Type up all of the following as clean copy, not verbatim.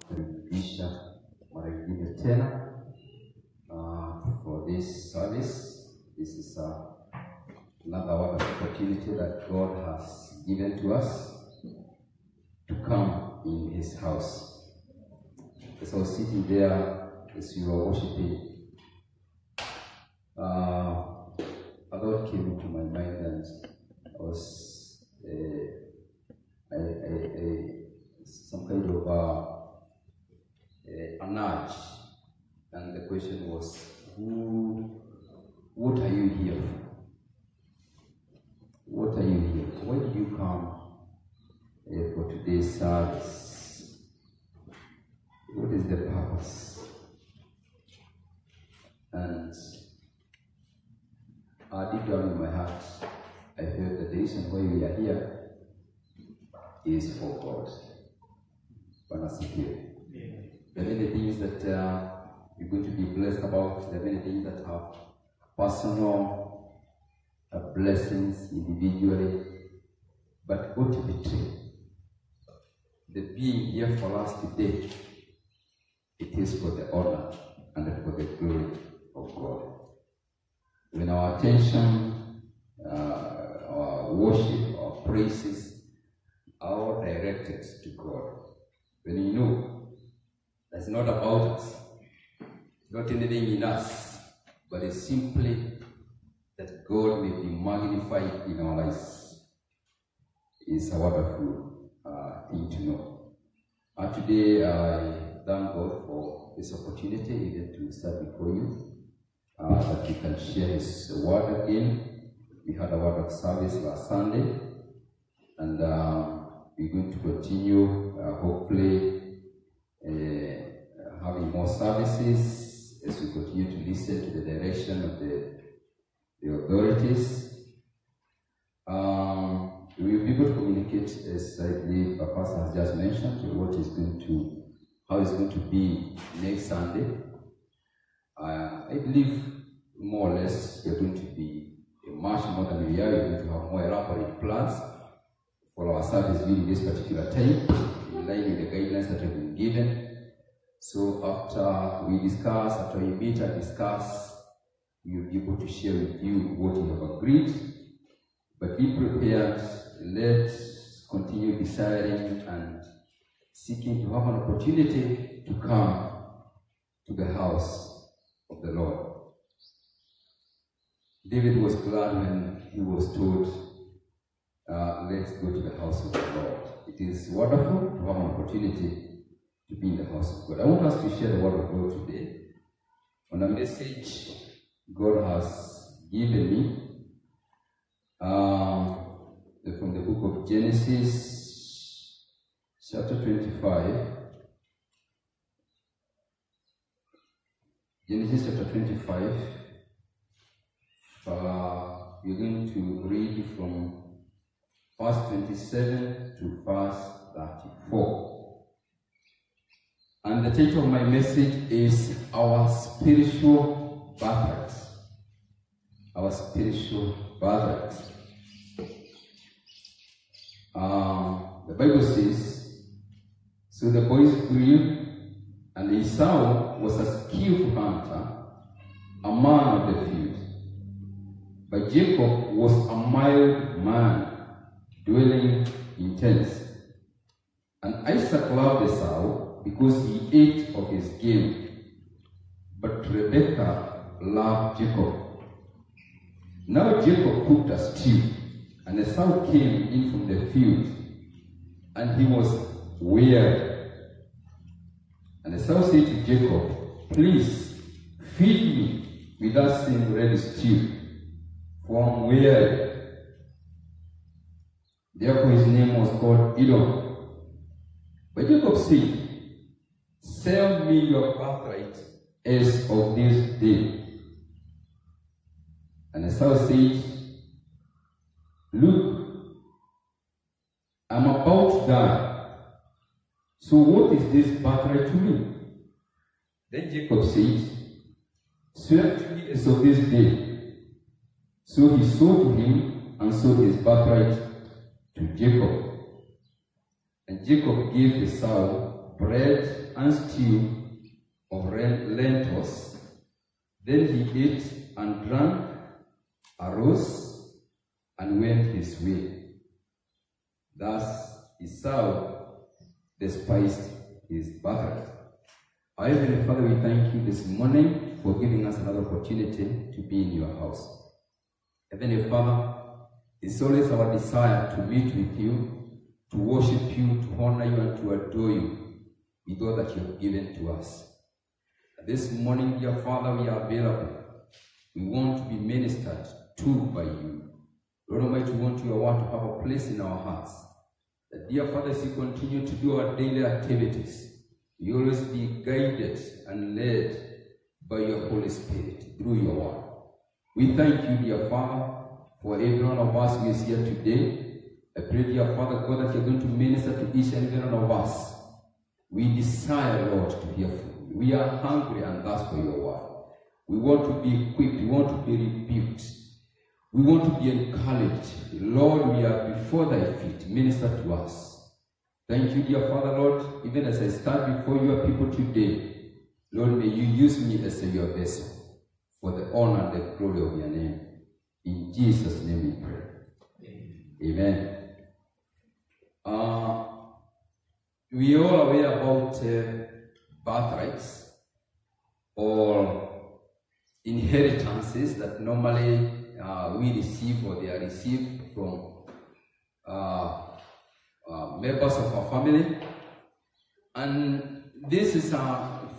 kukaribisha mara nyingine tena for this service. This is another wonderful opportunity that God has given to us to come in His house. As I was sitting there, as you were worshiping, a thought came into my mind, and I was some kind of a nudge, and the question was, what are you here for? What are you here for? Why did you come for today's service? What is the purpose? And deep down in my heart, I felt that the reason why we are here is for God. There are many things that you're going to be blessed about. There are many things that have personal blessings individually, but what to be true. The being here for us today, it is for the honor and for the glory of God. When our attention, our worship, our praises are all directed to God, when you know that's not about us, it's not anything in us, but it's simply that God may be magnified in our lives, is a wonderful thing to know. Today, I thank God for this opportunity even to stand before you, that we can share His word again. We had a word of service last Sunday, and we're going to continue, hopefully, having more services as we continue to listen to the direction of the authorities. We will be able to communicate, as I believe a pastor has just mentioned, how it's going to be next Sunday. I believe more or less we are going to be much more than we are. We are going to have more elaborate plans for our service during this particular time, in line with the guidelines that have been given. So after we meet and discuss, we will be able to share with you what we have agreed. But be prepared. Let's continue desiring and seeking to have an opportunity to come to the house of the Lord. David was glad when he was told, let's go to the house of the Lord. It is wonderful to have an opportunity to be in the house of God. I want us to share the word of God today on a message God has given me from the book of Genesis, chapter 25. Genesis chapter 25. We're going to read from verse 27 to verse 34. And the title of my message is Our Spiritual Birthright. Our Spiritual Birthright. The Bible says, so the boys grew, and Esau was a skillful hunter, a man of the field. But Jacob was a mild man, dwelling in tents. And Isaac loved Esau because he ate of his game, but Rebekah loved Jacob. Now Jacob cooked a stew, and Esau came in from the field, and he was weary. And Esau said to Jacob, please feed me with that same red stew, for I'm weary. Therefore his name was called Edom. But Jacob said, sell me your birthright as of this day. And Esau said, look, I'm about to die. So what is this birthright to me? Then Jacob said, swear to me as of this day. So he swore to him and sold his birthright to Jacob. And Jacob gave Esau bread and stew of lentils. Then he ate and drank, arose, and went his way. Thus Esau despised his birthright. Our Heavenly Father, we thank you this morning for giving us another opportunity to be in your house. Heavenly Father, it's always our desire to meet with you, to worship you, to honor you, and to adore you with all that you have given to us. This morning, dear Father, we are available. We want to be ministered to by you. Lord Almighty, we want your word to have a place in our hearts. That, dear Father, as we continue to do our daily activities, we always be guided and led by your Holy Spirit through your word. We thank you, dear Father, for every one of us who is here today. I pray, dear Father God, that you're going to minister to each and every one of us. We desire, Lord, to hear from you. We are hungry and thirst for your word. We want to be equipped. We want to be rebuked. We want to be encouraged. Lord, we are before thy feet. Minister to us. Thank you, dear Father, Lord, even as I stand before your people today. Lord, may you use me as your vessel for the honor and the glory of your name. In Jesus' name we pray. Amen. We are all aware about birthrights or inheritances that normally we receive or they are received from members of our family. And this is,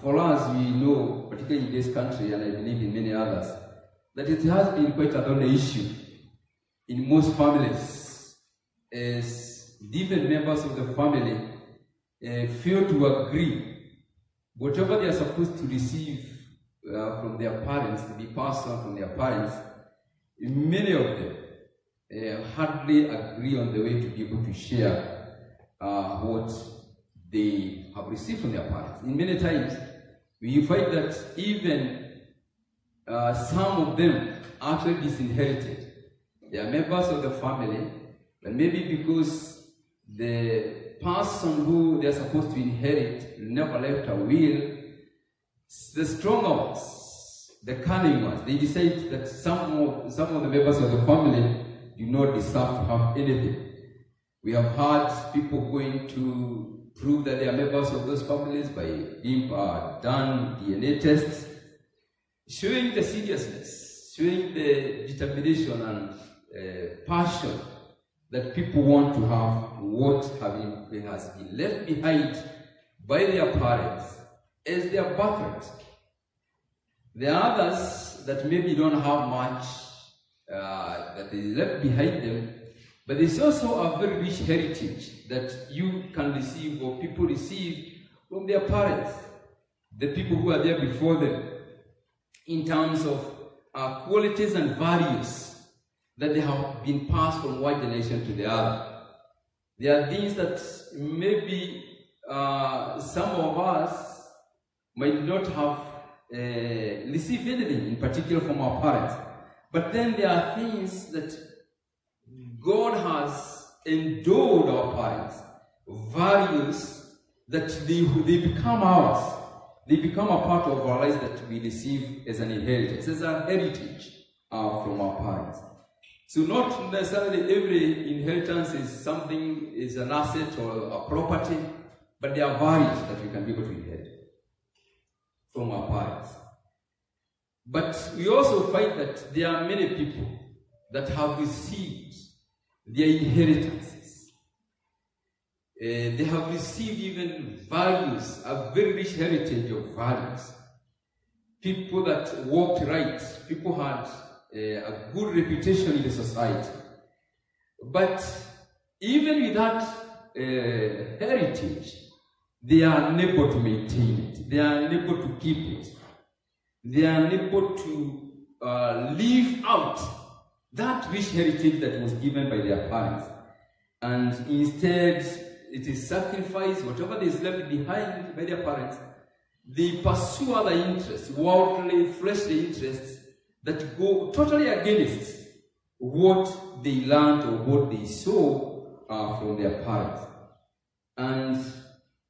for us, we know, particularly in this country, and I believe in many others, that it has been quite an issue in most families, as different members of the family fail to agree whatever they are supposed to receive from their parents, to be passed on from their parents. Many of them hardly agree on the way to be able to share what they have received from their parents. In many times, we find that even some of them actually disinherited. They are members of the family, but maybe because the person who they are supposed to inherit never left a will, the stronger ones, the cunning ones, they decide that some of the members of the family do not deserve to have anything. We have had people going to prove that they are members of those families by being done DNA tests, showing the seriousness, showing the determination and passion that people want to have what has been left behind by their parents as their birthright. There are others that maybe don't have much that is left behind them, but there's also a very rich heritage that you can receive or people receive from their parents, the people who are there before them, in terms of qualities and values that they have been passed from one generation to the other. There are things that maybe some of us might not have received anything in particular from our parents. But then there are things that God has endowed our parents, values that they become ours. They become a part of our lives that we receive as an inheritance, as a heritage from our parents. So not necessarily every inheritance is an asset or a property, but there are values that we can be able to inherit from our parents. But we also find that there are many people that have received their inheritances. They have received even values, a very rich heritage of values. People that walked right, people had a good reputation in the society. But even with that heritage, they are unable to maintain it. They are unable to keep it. They are unable to live out that rich heritage that was given by their parents. And instead, it is sacrificed, whatever is left behind by their parents, they pursue other interests, worldly, fleshly interests, that go totally against what they learned or what they saw from their parents. And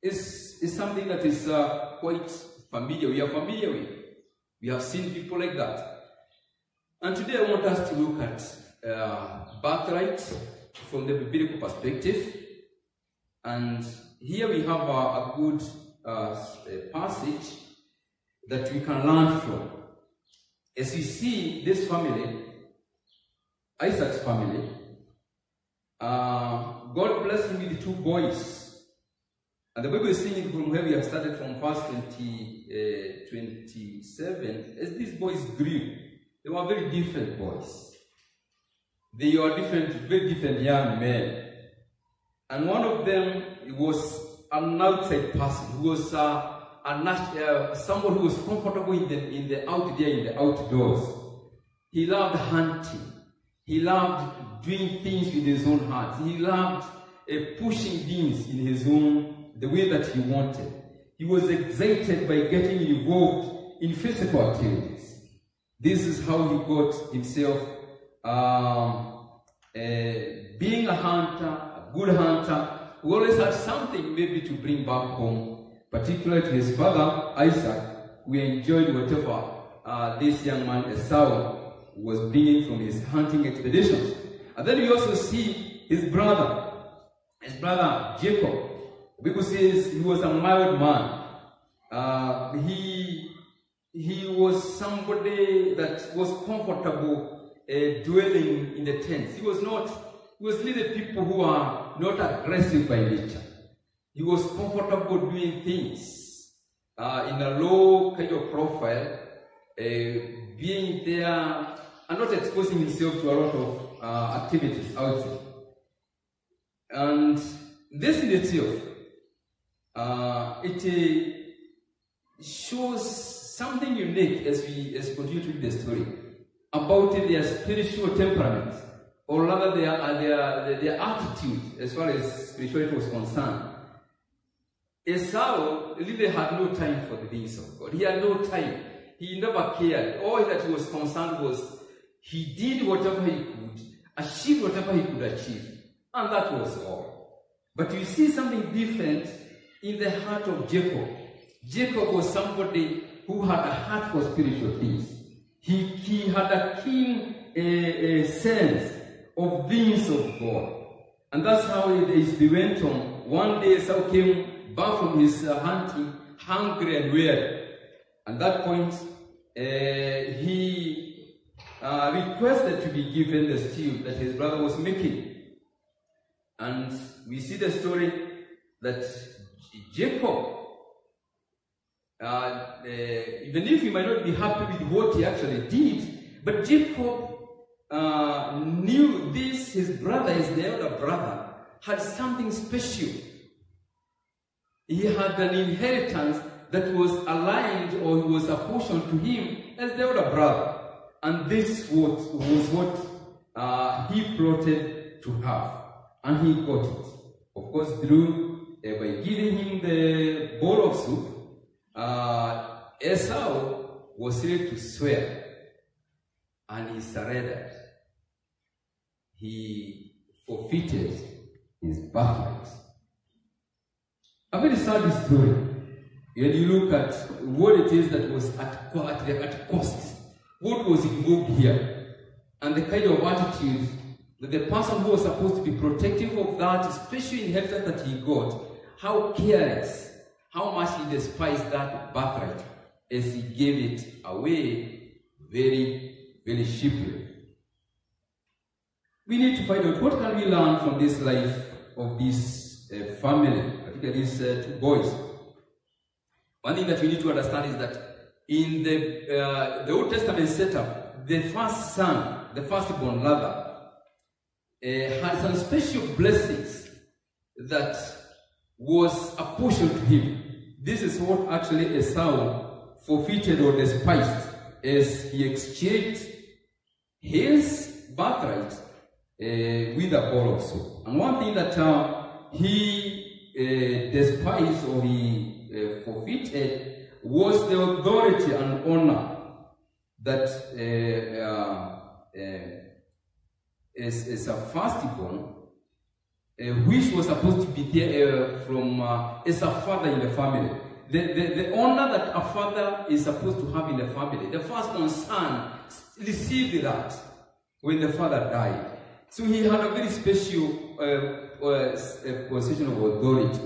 it's is something that is quite familiar. We are familiar with. We have seen people like that. And today I want us to look at birthright from the biblical perspective. And here we have a good passage that we can learn from. As you see, this family, Isaac's family, God blessed him with 2 boys. And the Bible is saying from where we have started from verse 27, as these boys grew, they were very different boys. They were very different young men. And one of them was an outside person, who was someone who was comfortable in the outdoors. He loved hunting. He loved doing things with his own hands. He loved pushing things in his own, the way that he wanted. He was excited by getting involved in physical activities. This is how he got himself being a hunter, a good hunter, who always had something maybe to bring back home, particularly to his father, Isaac, who enjoyed whatever this young man, Esau, was bringing from his hunting expeditions. And then we also see his brother Jacob. The Bible says he was a married man. He was somebody that was comfortable dwelling in the tents. He was really people who are not aggressive by nature. He was comfortable doing things in a low kind of profile, being there and not exposing himself to a lot of activities outside. And this in itself, it shows something unique as we continue to read the story about their spiritual temperament, or rather their attitude as far as spirituality was concerned. Esau really had no time for the things of God. He had no time. He never cared. All that he was concerned was he did whatever he could, achieved whatever he could achieve, and that was all. But you see something different in the heart of Jacob. Jacob was somebody who had a heart for spiritual things. He had a keen sense of things of God. And that's how it went on. One day Esau came back from his hunting, hungry and weary. At that point, he requested to be given the stew that his brother was making. And we see the story that Jacob, even if he might not be happy with what he actually did, but Jacob knew this, his brother, his elder brother, had something special. He had an inheritance that was aligned, or was apportioned to him as the elder brother. And this was what he plotted to have. And he got it. Of course, through by giving him the bowl of soup, Esau was ready to swear, and he surrendered. He forfeited his birthright. A very sad story. When you look at what it is that was at cost, what was involved here, and the kind of attitude that the person who was supposed to be protective of that special inheritance that he got, how careless, how much he despised that birthright as he gave it away very, very cheaply. We need to find out what can we learn from this life of this family, particularly these 2 boys. One thing that we need to understand is that in the Old Testament setup, the first son, the firstborn rather, had some special blessings that was apportioned to him. This is what actually Esau forfeited or despised, as he exchanged his birthright with a bowl of soup. And one thing that he despised, or he forfeited, was the authority and honor that as a firstborn which was supposed to be there from as a father in the family. The honor that a father is supposed to have in the family. The firstborn son received that when the father died. So he had a very special position of authority.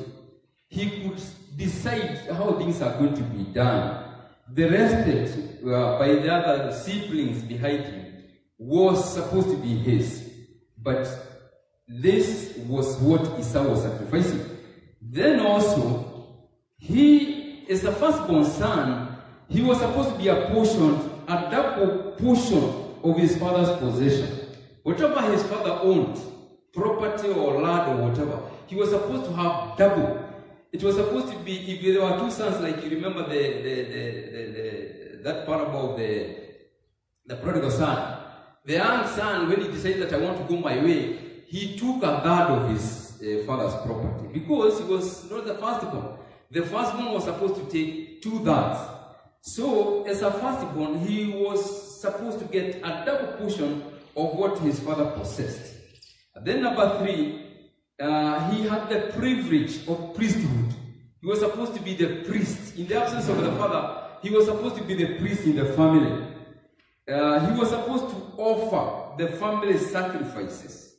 He could decide how things are going to be done. The respect by the other siblings behind him was supposed to be his. But this was what Esau was sacrificing. Then also, he, as the firstborn son, he was supposed to be apportioned a double portion of his father's possession. Whatever his father owned, property or land or whatever, he was supposed to have double. It was supposed to be, if there were two sons, like you remember that parable of the prodigal son. The young son, when he decided that I want to go my way, he took a third of his father's property because he was not the firstborn. The firstborn was supposed to take 2/3. So, as a firstborn, he was supposed to get a double portion of what his father possessed. And then number 3, he had the privilege of priesthood. He was supposed to be the priest. In the absence of the father, he was supposed to be the priest in the family. He was supposed to offer the family sacrifices.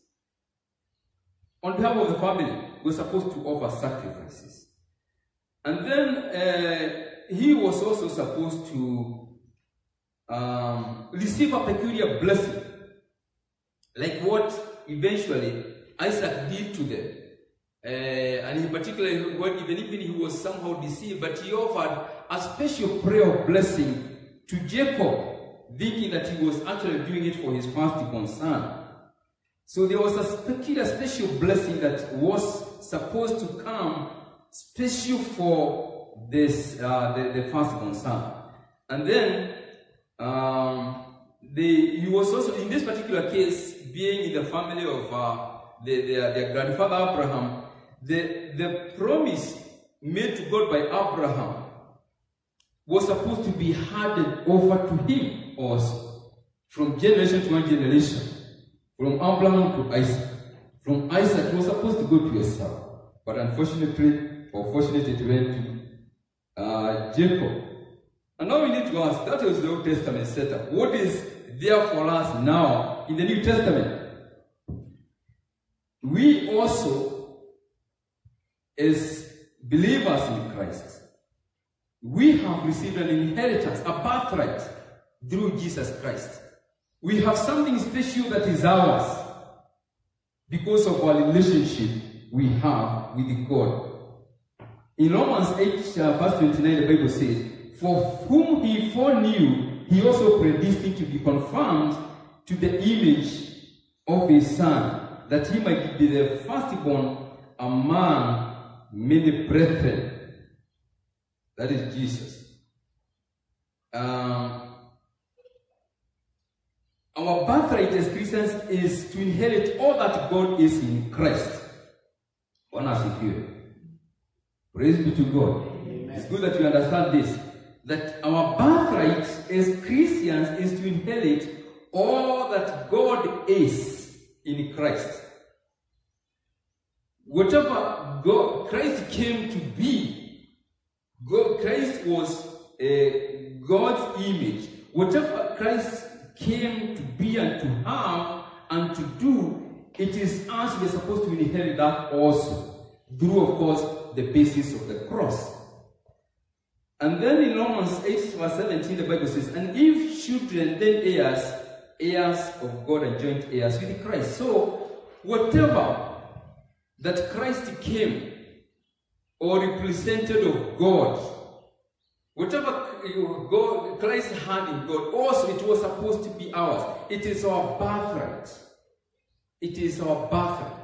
On behalf of the family, he was supposed to offer sacrifices. And then he was also supposed to receive a peculiar blessing, like what eventually Isaac did to them. And in particular, even if he was somehow deceived, but he offered a special prayer of blessing to Jacob, thinking that he was actually doing it for his firstborn son. So there was a peculiar special blessing that was supposed to come special for this the firstborn son. And then he was also, in this particular case, being in the family of their grandfather Abraham, the promise made to God by Abraham was supposed to be handed over to him also, from generation to one generation, from Abraham to Isaac. From Isaac, it was supposed to go to Esau, but unfortunately, or fortunately, it went to Jacob. And now we need to ask, that was the Old Testament setup. What is there for us now in the New Testament? We also, as believers in Christ, we have received an inheritance, a birthright, through Jesus Christ. We have something special that is ours because of our relationship we have with God. In Romans 8, verse 29, the Bible says, "For whom he foreknew, he also predestined to be conformed to the image of his Son, that he might be the firstborn among many brethren." That is Jesus. Our birthright as Christians is to inherit all that God is in Christ. One as if you. Praise be to God. Amen. It's good that you understand this. That our birthright as Christians is to inherit all that God is in Christ. Whatever Christ came to be, Christ was God's image. Whatever Christ came to be and to have and to do, it is us we're supposed to inherit that also, through, of course, the basis of the cross. And then in Romans 8, verse 17, the Bible says, "And if children, then heirs, heirs of God and joint heirs with Christ." So, whatever that Christ came or represented of God, whatever Christ had in God, also it was supposed to be ours. It is our birthright. It is our birthright.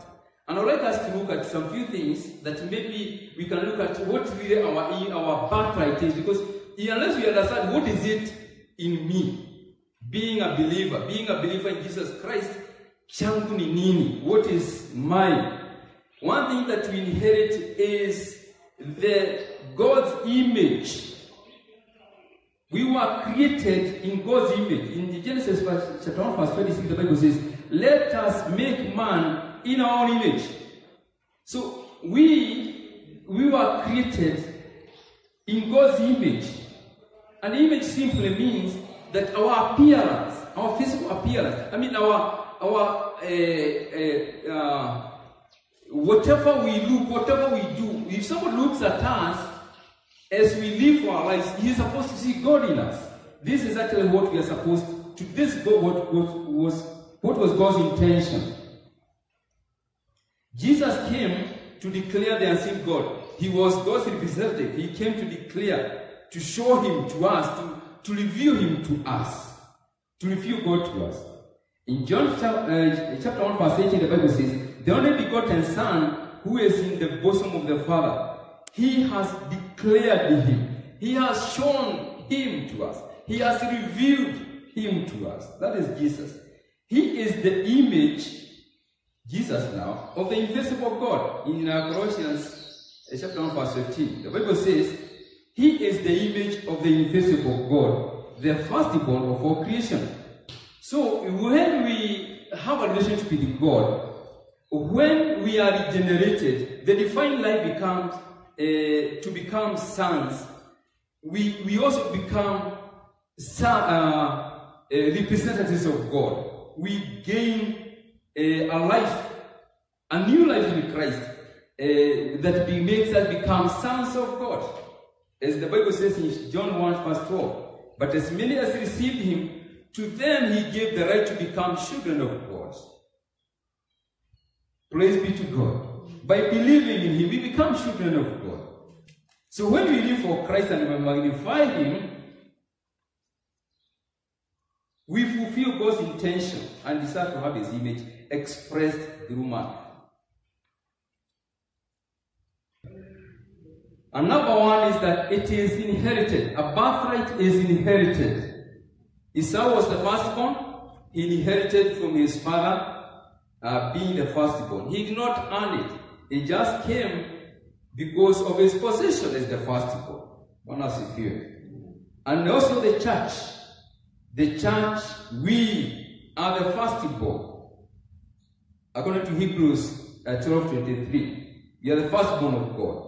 And I'd like us to look at some few things that maybe we can look at what really our birthright is, because unless we understand what is it in me, being a believer in Jesus Christ, changu ni nini? What is mine? One thing that we inherit is God's image. We were created in God's image. In Genesis chapter 1, verse 26, the Bible says, "Let us make man in our own image." So we were created in God's image. An image simply means that our appearance, our physical appearance, whatever we look, whatever we do, if someone looks at us as we live our lives, he is supposed to see God in us. This is actually what we are supposed to. This is what was God's intention. Jesus came to declare the unseen God. He was God's representative. He came to declare, to show him to us, to reveal him to us, to reveal God to us. In John chapter 1 verse 18, the Bible says, the only begotten Son who is in the bosom of the Father, he has declared him. He has shown him to us. He has revealed him to us. That is Jesus. He is the image, Jesus now, of the invisible God. In Colossians chapter 1 verse 15, the Bible says, he is the image of the invisible God, the firstborn of all creation. So when we have a relationship with God, when we are regenerated, the divine life becomes, to become sons, we also become representatives of God. We gain a life, a new life in Christ, that makes us become sons of God. As the Bible says in John 1 verse 12, but as many as received him, to them he gave the right to become children of God. Praise be to God. By believing in him, we become children of God. So when we live for Christ and we magnify him, we fulfill God's intention and desire to have his image expressed through man. Another one is that it is inherited. A birthright is inherited. Esau was the firstborn. He inherited from his father, being the firstborn. He did not earn it. It just came because of his position as the firstborn. One has a few. And also the church. The church, we are the firstborn. According to Hebrews 12:23, we are the firstborn of God.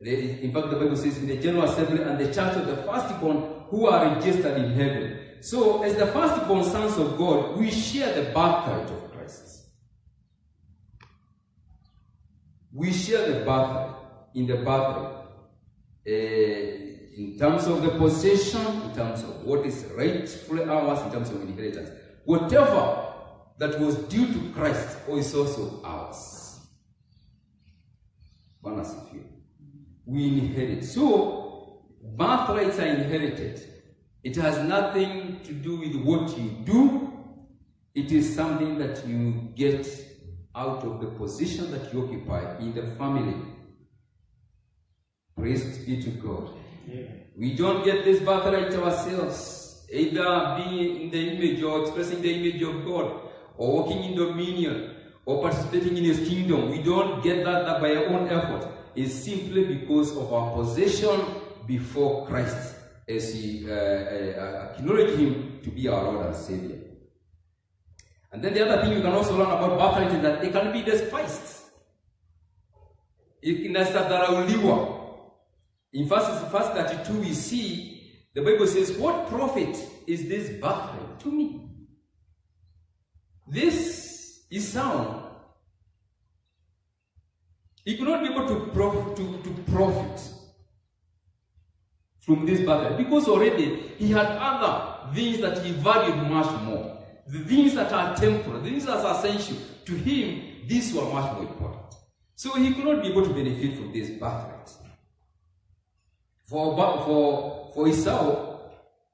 In fact, the Bible says in the General Assembly and the church of the firstborn who are registered in heaven. So, as the firstborn sons of God, we share the birthright of Christ. We share the birthright in the birthright. In terms of the possession, in terms of what is rightfully ours, in terms of inheritance. Whatever that was due to Christ is also ours. One has a few. We inherit. So, birthrights are inherited. It has nothing to do with what you do. It is something that you get out of the position that you occupy in the family. Praise be to God. Yeah. We don't get this birthright ourselves, either being in the image or expressing the image of God, or walking in dominion, or participating in his kingdom. We don't get that by our own effort. It's simply because of our position before Christ, as we acknowledge him to be our Lord and Savior. And then the other thing you can also learn about birthright is that it can be despised. In verse 32 we see, the Bible says, what profit is this birthright to me? This is sound. He could not be able to profit from this birthright because already he had other things that he valued much more. The things that are temporal, the things that are essential to him, these were much more important. So he could not be able to benefit from this birthright. For Esau,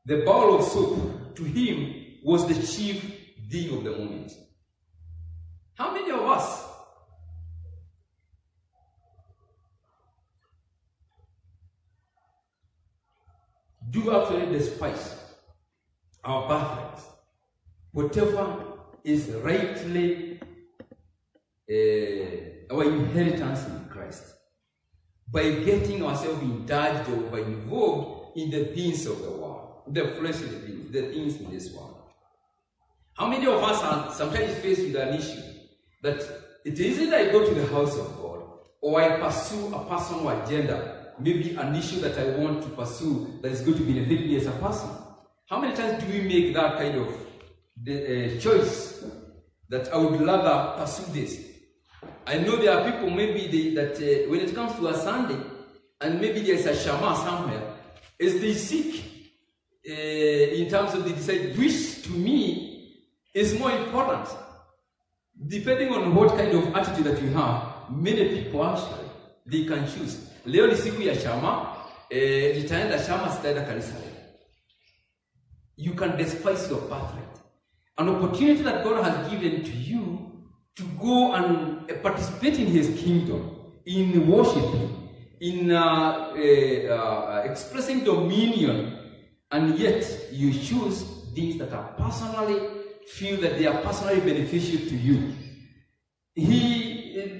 the bowl of soup to him was the chief thing of the moment. How many of us do actually despise our birthright? Whatever is rightly our inheritance in Christ, by getting ourselves indulged or involved in the things of the world, the fleshly things, the things in this world. How many of us are sometimes faced with an issue that it is either I go to the house of God or I pursue a personal agenda, maybe an issue that I want to pursue that is going to benefit me as a person. How many times do we make that kind of choice that I would rather pursue this? I know there are people maybe that when it comes to a Sunday and maybe there's a Shama somewhere, as they seek in terms of they decide which to me is more important. Depending on what kind of attitude that you have, many people actually, they can choose. Leo ni siku ya Shama, nitaenda Shama, sitaenda kanisa leo. You can despise your birthright. An opportunity that God has given to you to go and participate in His kingdom, in worshiping, in expressing dominion, and yet you choose things that are personally, feel that they are personally beneficial to you.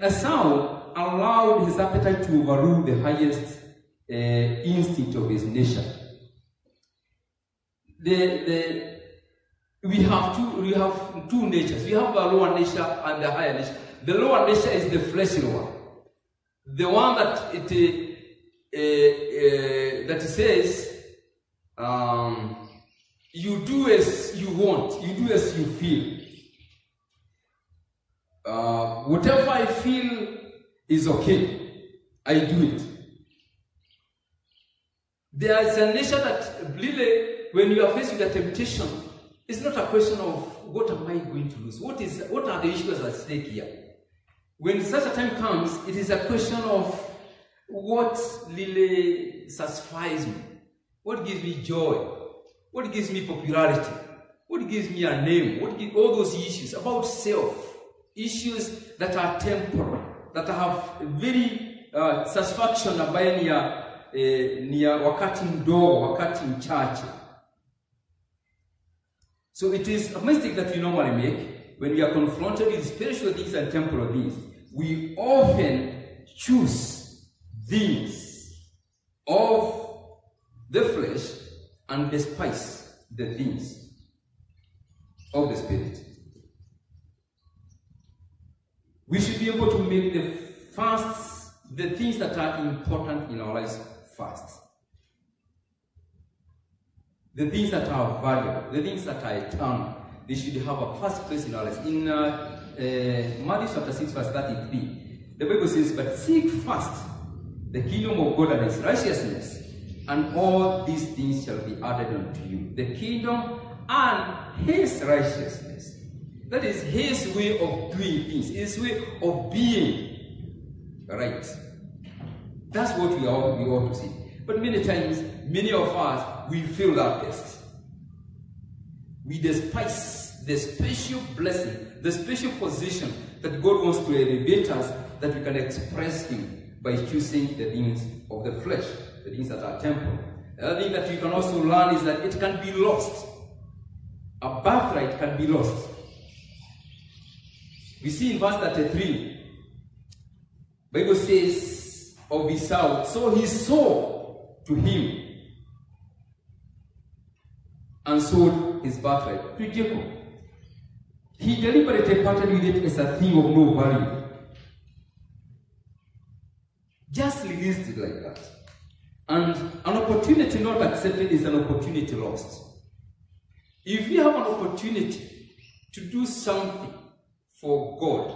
Esau allowed his appetite to overrule the highest instinct of his nature. We have two natures. We have the lower nature and the higher nature. The lower nature is the fleshly one, the one that it says, you do as you want, you do as you feel. Whatever I feel is okay, I do it. There is a nature that really, when you are faced with a temptation, it's not a question of what am I going to lose? What are the issues at stake here? When such a time comes, it is a question of what really satisfies me, what gives me joy, what gives me popularity, what gives me a name, all those issues about self, issues that are temporal, that have very satisfaction ambaye ni ya wakati mdogo, wakati mchache. So it is a mistake that we normally make when we are confronted with spiritual things and temporal things. We often choose things of the flesh and despise the things of the spirit. We should be able to make the things that are important in our lives first. The things that are valuable, the things that are eternal, they should have a first place in our lives. In Matthew chapter 6 verse 33, the Bible says, but seek first the kingdom of God and His righteousness, and all these things shall be added unto you. The kingdom and His righteousness. That is His way of doing things, His way of being right. That's what we ought to see. But many times, many of us, we feel that best. We despise the special blessing, the special position that God wants to elevate us, that we can express Him by choosing the things of the flesh, the things that are temporal. The other thing that we can also learn is that it can be lost. A birthright can be lost. We see in verse 33, the Bible says of Esau, so he sold to him and sold his birthright to Jacob. He deliberately parted with it as a thing of no value. Just released it like that. And an opportunity not accepted is an opportunity lost. If you have an opportunity to do something for God,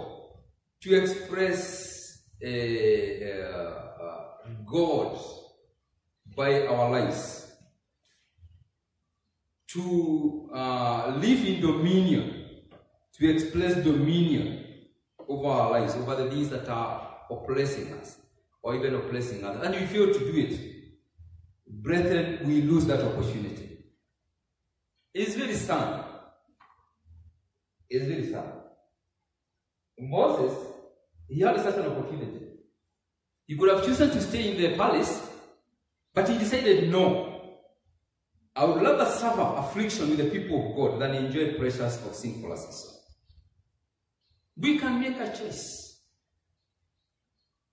to express God by our lives, to live in dominion, to express dominion over our lives, over the things that are oppressing us, or even oppressing others, and we fail to do it, brethren, we lose that opportunity. It's very sad. It's very sad. Moses, he had such an opportunity. He could have chosen to stay in the palace, but he decided, no, I would rather suffer affliction with the people of God than enjoy pleasures of sinful association. We can make a choice,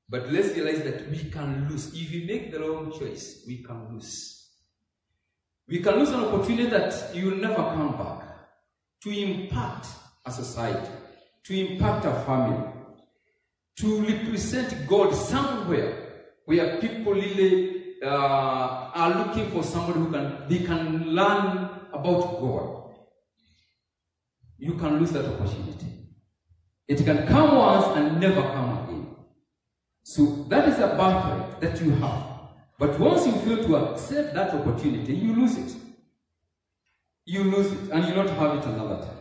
but let's realize that we can lose. If we make the wrong choice, we can lose. We can lose an opportunity that you will never come back, to impact a society, to impact a family, to represent God somewhere where people really are looking for somebody they can learn about God, you can lose that opportunity. It can come once and never come again. So that is a birthright that you have. But once you fail to accept that opportunity, you lose it. You lose it and you not have it another time.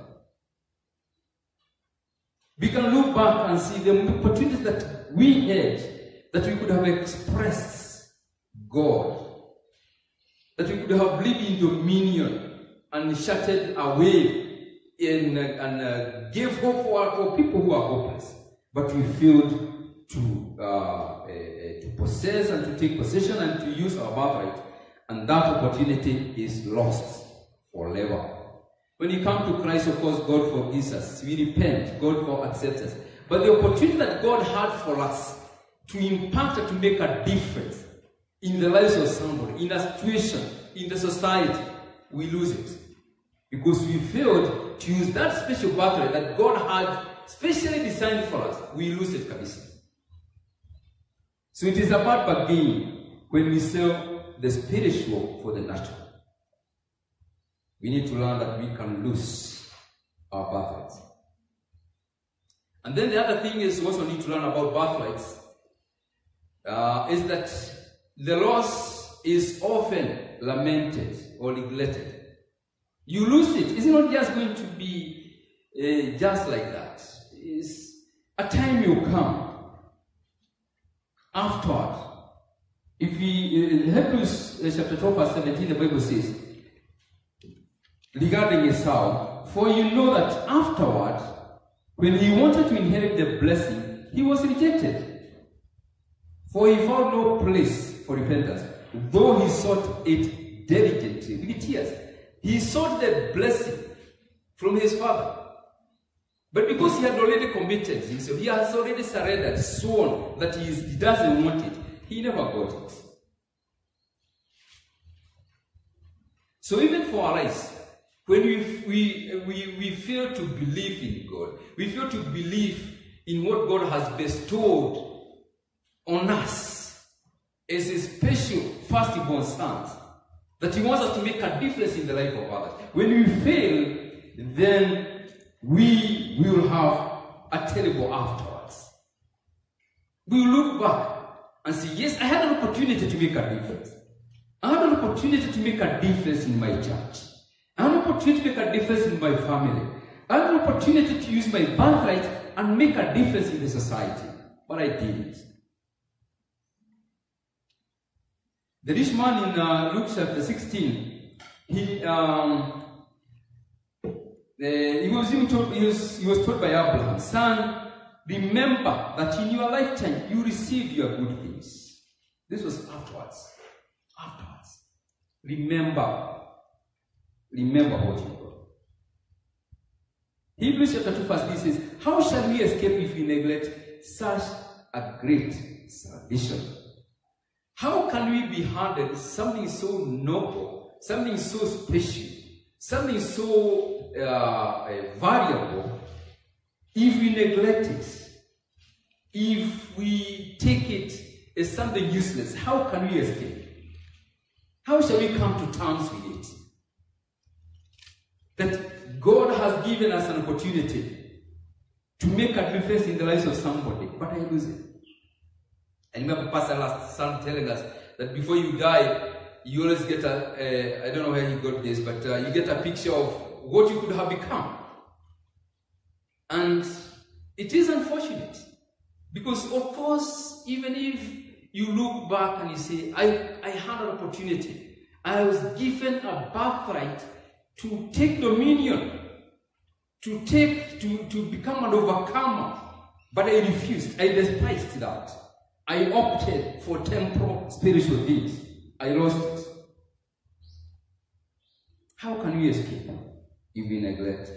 We can look back and see the opportunities that we had, that we could have expressed God, that we could have lived in dominion and shutted away and gave hope for people who are hopeless. But we failed to possess and to take possession and to use our birthright, and that opportunity is lost forever. When you come to Christ, of course, God forgives us. We repent. God accepts us. But the opportunity that God had for us to impact and to make a difference in the lives of somebody, in a situation, in the society, we lose it. Because we failed to use that special birthright that God had specially designed for us. We lose it, kabisa. So it is about bargaining when we sell the spiritual for the natural. We need to learn that we can lose our birthrights. And then the other thing is we also need to learn about birthrights is that the loss is often lamented or neglected. You lose it. It's not just going to be just like that. It's a time will come afterward. If we, in Hebrews chapter 12 verse 17, the Bible says, regarding Esau, for you know that afterward, when he wanted to inherit the blessing, he was rejected. For he found no place for repentance, though he sought it diligently, with tears. He sought the blessing from his father. But because he had already committed himself, he has already surrendered, sworn that he doesn't want it, he never got it. So even for our lives, when we fail to believe in God, we fail to believe in what God has bestowed on us as a special firstborn sons, that he wants us to make a difference in the life of others. When we fail, then we will have a terrible afterwards. We will look back and say, yes, I had an opportunity to make a difference. I had an opportunity to make a difference in my church. I had an opportunity to make a difference in my family. I had an opportunity to use my birthright and make a difference in the society. But I didn't. The rich man in Luke chapter 16, he was told by Abraham, son, remember that in your lifetime you received your good things. This was afterwards. Afterwards. Remember what you got. Hebrews chapter 2 verse 3 says, how shall we escape if we neglect such a great salvation? How can we be handed something so noble, something so special, something so valuable, if we neglect it, if we take it as something useless? How can we escape? How shall we come to terms with it? That God has given us an opportunity to make a difference in the lives of somebody, but I lose it. I remember Pastor last Sunday telling us that before you die, you always get I don't know where he got this, but you get a picture of what you could have become. And it is unfortunate. Because of course, even if you look back and you say, I had an opportunity. I was given a birthright to take dominion, to become an overcomer. But I refused. I despised that. I opted for temporal spiritual things. I lost it. How can we escape if we neglect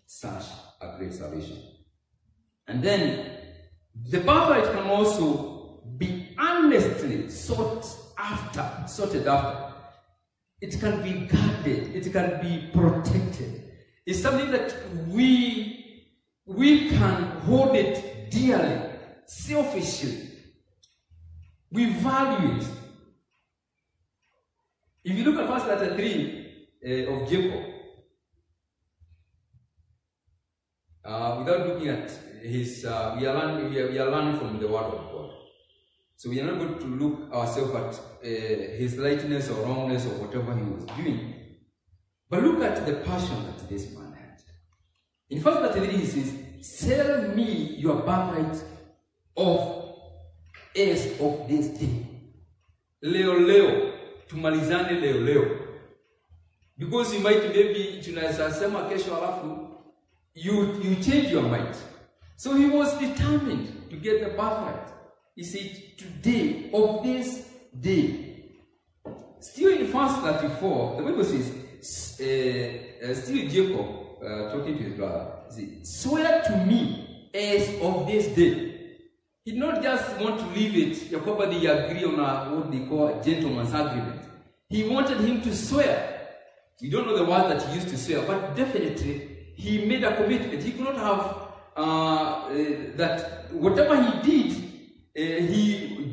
such a great salvation? And then the birthright can also be earnestly sorted after. It can be guarded. It can be protected. It's something that we can hold it dearly, selfishly. We value it. If you look at verse 33 of Jacob, without looking at his, we are learning from the Word of God. So we are not going to look ourselves at his rightness or wrongness or whatever he was doing. But look at the passion that this man had. In verse 33 he says, sell me your birthright as of this day. Leo, tumalizane leo. Because you might maybe tunaweza sema kesho alafu you change your mind. So he was determined to get the birthright. He said, today, of this day. Still in verse 34, the Bible says, still Jacob, talking to his brother, he said, swear to me as of this day. He did not just want to leave it, they agree on what they call a gentleman's agreement. He wanted him to swear. We don't know the word that he used to swear, but definitely he made a commitment. He could not have that whatever he did,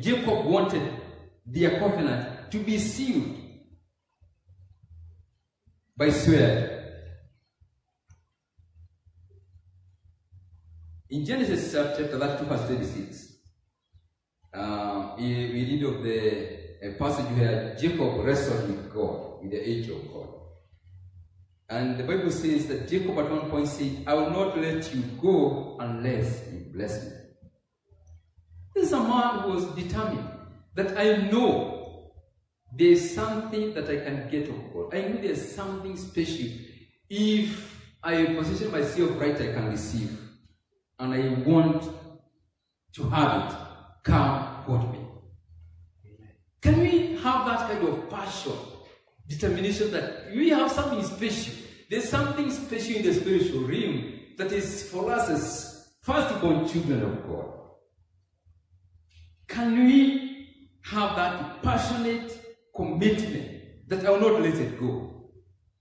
Jacob wanted their covenant to be sealed by swearing. In Genesis chapter 32, verse 26, we read of a passage where Jacob wrestled with God, with the angel of God. And the Bible says that Jacob at one point said, I will not let you go unless you bless me. This is a man who was determined that I know there is something that I can get of God. I know there is something special. If I position myself right, I can receive. And I want to have it. Come, what may. Can we have that kind of passion, determination that we have something special? There's something special in the spiritual realm that is for us as firstborn children of God. Can we have that passionate commitment that I will not let it go?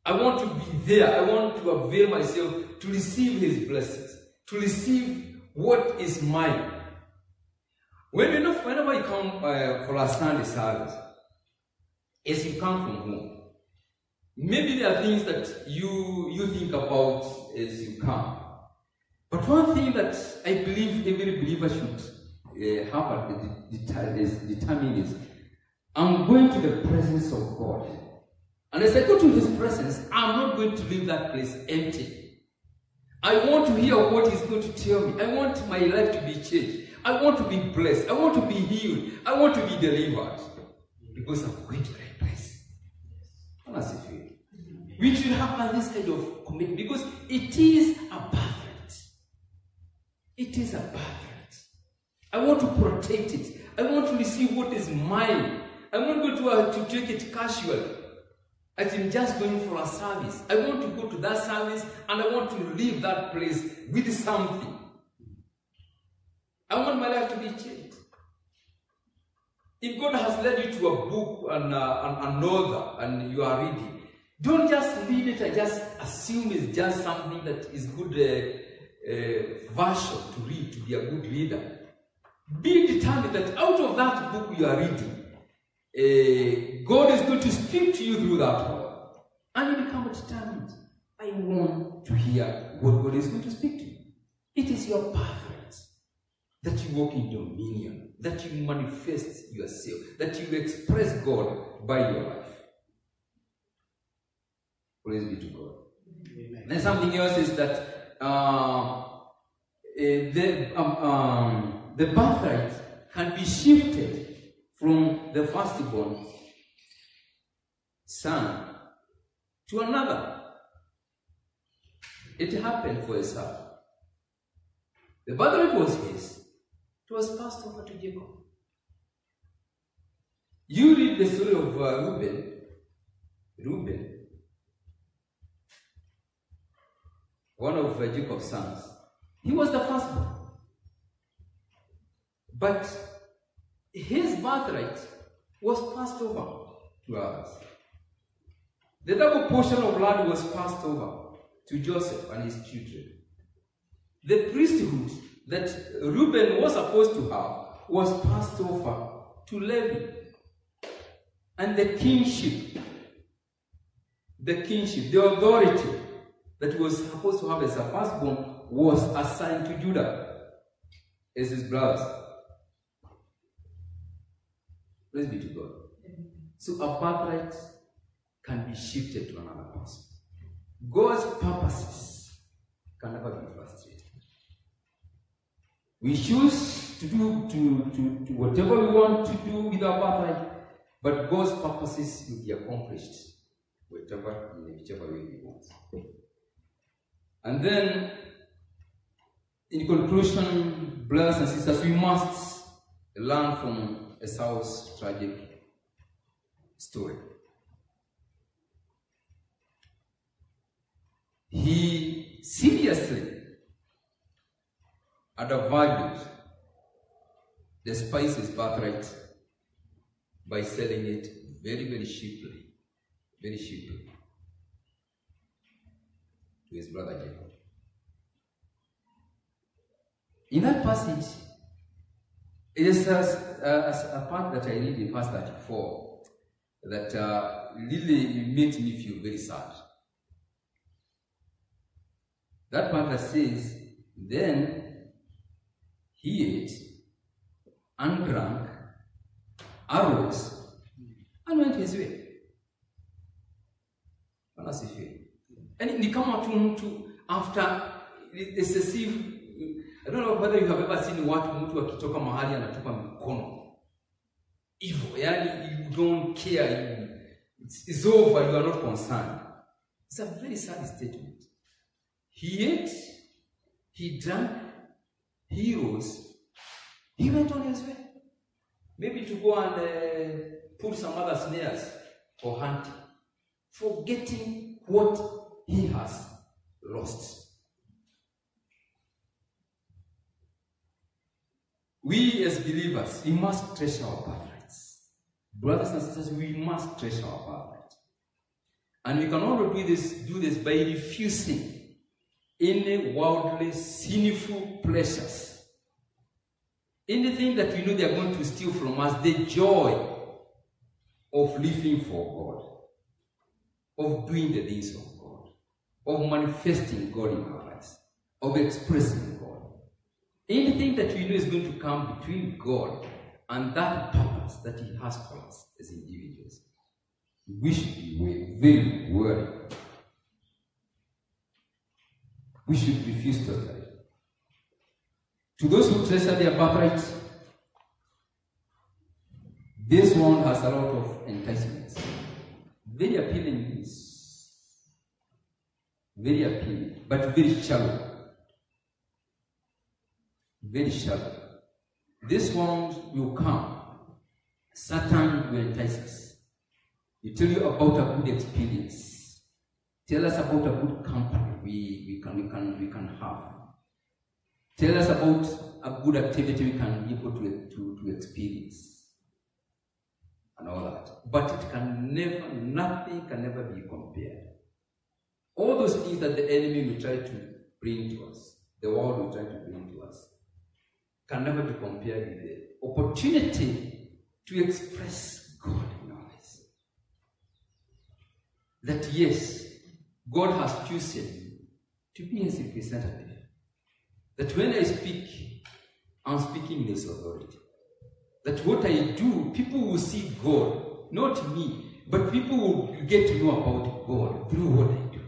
I want to be there. I want to avail myself to receive his blessings, to receive what is mine. Whenever you come for a Sunday service, as you come from home, maybe there are things that you think about as you come. But one thing that I believe every believer should have is determined is, I'm going to the presence of God. And as I go to his presence, I'm not going to leave that place empty. I want to hear what he's going to tell me. I want my life to be changed. I want to be blessed. I want to be healed. I want to be delivered. Because I'm going to the right place. Honestly, we should have this kind of commitment because it is a birthright. It is a birthright. I want to protect it. I want to receive what is mine. I'm not going to take it casually. I'm just going for a service. I want to go to that service and I want to leave that place with something. I want my life to be changed. If God has led you to a book and an author and you are reading, don't just read it and just assume it's just something that is good version to read, to be a good reader. Be determined that out of that book you are reading, God is going to speak to you through that word. And you become determined. I want to hear what God is going to speak to you. It is your birthright that you walk in dominion, that you manifest yourself, that you express God by your life. Praise be to God. Amen. Then something else is that the birthright can be shifted from the firstborn son to another. It happened for Esau. The birthright was his. It was passed over to Jacob. You read the story of Reuben, one of Jacob's sons. He was the firstborn. But his birthright was passed over to others. The double portion of land was passed over to Joseph and his children. The priesthood that Reuben was supposed to have was passed over to Levi. And the kingship, the authority that he was supposed to have as a firstborn was assigned to Judah as his brothers. Praise be to God. So a birthright can be shifted to another person. God's purposes can never be frustrated. We choose to do whatever we want to do with our birthright, but God's purposes will be accomplished in whichever way He wants. And then, in conclusion, brothers and sisters, we must learn from Esau's tragic story. He seriously undervalued, despised his birthright by selling it very, very cheaply to his brother Jacob. In that passage, it is a part that I read in verse 34 that really makes me feel very sad. That part that says, then he ate and drank, arose, and went his way. And ni kama mtu after excessive, I don't know whether you have ever seen mtu akitoka mahali anatupa mikono. Evil, yani you don't care, it's over, you are not concerned. It's a very sad statement. He ate, he drank, he rose, he went on his way. Maybe to go and put some other snares for hunting, forgetting what he has lost. We as believers, we must treasure our birthrights. Brothers and sisters, we must treasure our birthrights. And we can only do this by refusing any worldly, sinful pleasures. Anything that we know they are going to steal from us, the joy of living for God, of doing the things of God, of manifesting God in our lives, of expressing God. Anything that we know is going to come between God and that purpose that He has for us as individuals, we should be very worried. We should refuse totally. To those who treasure their birthright, this one has a lot of enticements. Very appealing things. Very appealing, but very shallow. Very shallow. This one will come. Satan will entice us. He tell you about a good experience. Tell us about a good company we can have. Tell us about a good activity we can be able to experience. And all that. But it can never, nothing can never be compared. All those things that the enemy will try to bring to us, the world will try to bring to us, can never be compared with the opportunity to express God in our lives. That yes, God has chosen to be His representative. That when I speak, I'm speaking in His authority. That what I do, people will see God, not me, but people will get to know about God through what I do.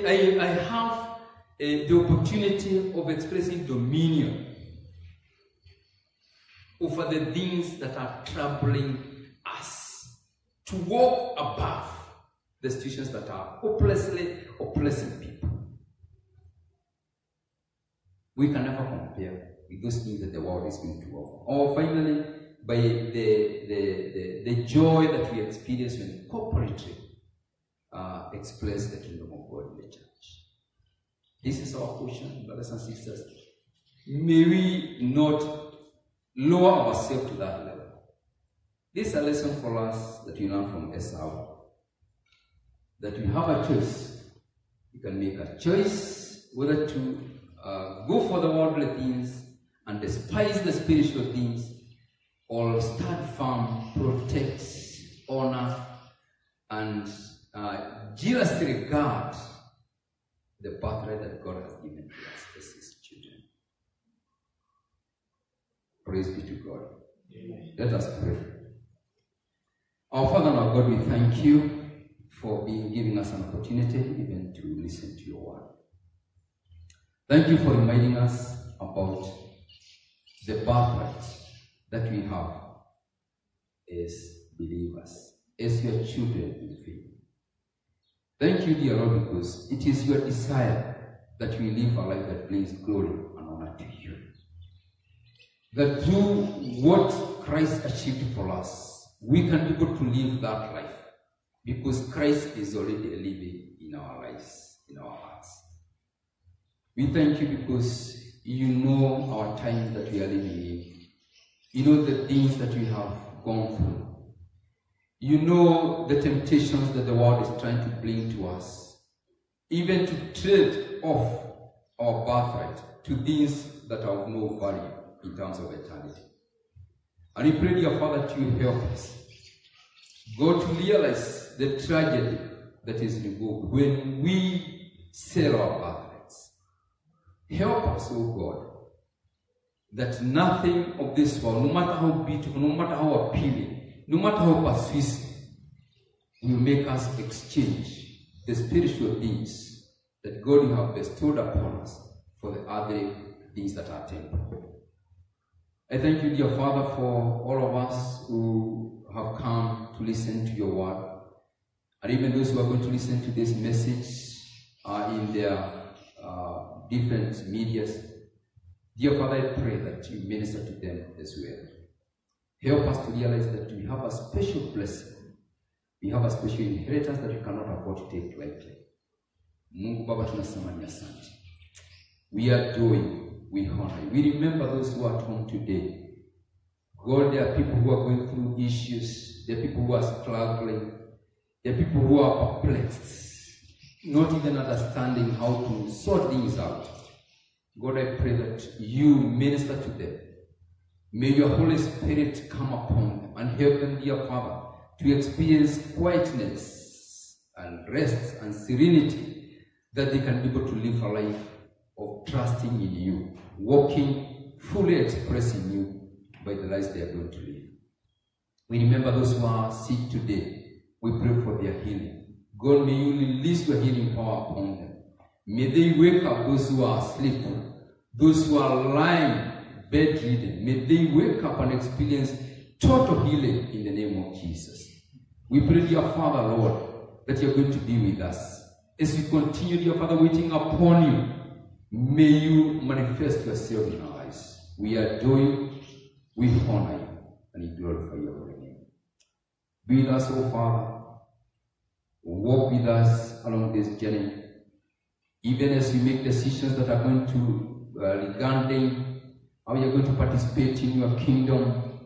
I have the opportunity of expressing dominion over the things that are troubling us, to walk above the situations that are hopelessly oppressing people. We can never compare with those things that the world is going to offer. Or finally, by the joy that we experience when corporately express the kingdom of God in the church. This is our portion, brothers and sisters. May we not lower ourselves to that level. This is a lesson for us that we learn from Esau. That we have a choice. You can make a choice whether to go for the worldly things and despise the spiritual things, or stand firm, protect, honor, and jealously regard the birthright that God has given to us as His children. Praise be to God. Amen. Let us pray. Our Father and our God, we thank you for giving us an opportunity even to listen to your word. Thank you for reminding us about the birthright that we have as believers, as your children in faith. Thank you, dear Lord, because it is your desire that we live a life that brings glory and honor to you. That through what Christ achieved for us, we can be able to live that life, because Christ is already living in our lives, in our hearts. We thank you because you know our times that we are living in. You know the things that we have gone through. You know the temptations that the world is trying to bring to us, even to trade off our birthright to things that are of no value in terms of eternity. And we pray, dear Father, that you help us, God, to realize the tragedy that is involved when we sell our birthrights. Help us, oh God, that nothing of this world, no matter how beautiful, no matter how appealing, no matter how persuasive, will make us exchange the spiritual things that God you have bestowed upon us for the other things that are temporal. I thank you, dear Father, for all of us who have come to listen to your word, and even those who are going to listen to this message in their different medias. Dear Father, I pray that you minister to them as well. Help us to realize that we have a special blessing. We have a special inheritance that we cannot afford to take lightly. Mungu Baba, tunasema ni asante. We adore you. We honor you. We remember those who are at home today. God, there are people who are going through issues. There are people who are struggling. There are people who are perplexed, not even understanding how to sort things out. God, I pray that you minister to them. May your Holy Spirit come upon them and help them, dear Father, to experience quietness and rest and serenity, that they can be able to live a life of trusting in you, walking, fully expressing you by the lives they are going to live. We remember those who are sick today. We pray for their healing. God, may you release your healing power upon them. May they wake up those who are asleep, those who are lying bedridden. May they wake up and experience total healing in the name of Jesus. We pray, dear Father, Lord, that you're going to be with us. As we continue, dear Father, waiting upon you, may you manifest yourself in our lives. We adore you, we honor you, and we glorify your holy name. Be with us, O Father. Walk with us along this journey, even as we make decisions that are going to regarding how you're going to participate in your kingdom,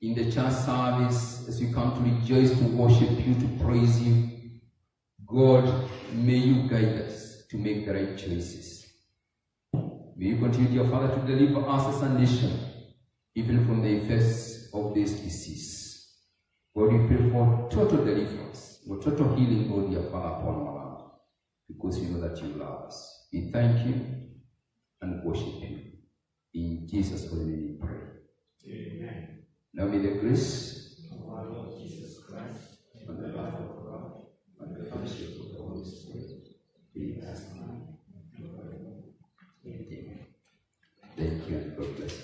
in the church service, as we come to rejoice, to worship you, to praise you. God, may you guide us to make the right choices. May you continue, dear Father, to deliver us as a nation, even from the effects of this disease. God, we pray for total deliverance, for total healing, oh dear Father, upon our land, because we know that you love us. We thank you and worship you. In Jesus' holy name we pray. Amen. Now may the grace of our Lord Jesus Christ, and the love of God, and the fellowship of the Holy Spirit be with us now and forever. Amen. Thank you and God bless you.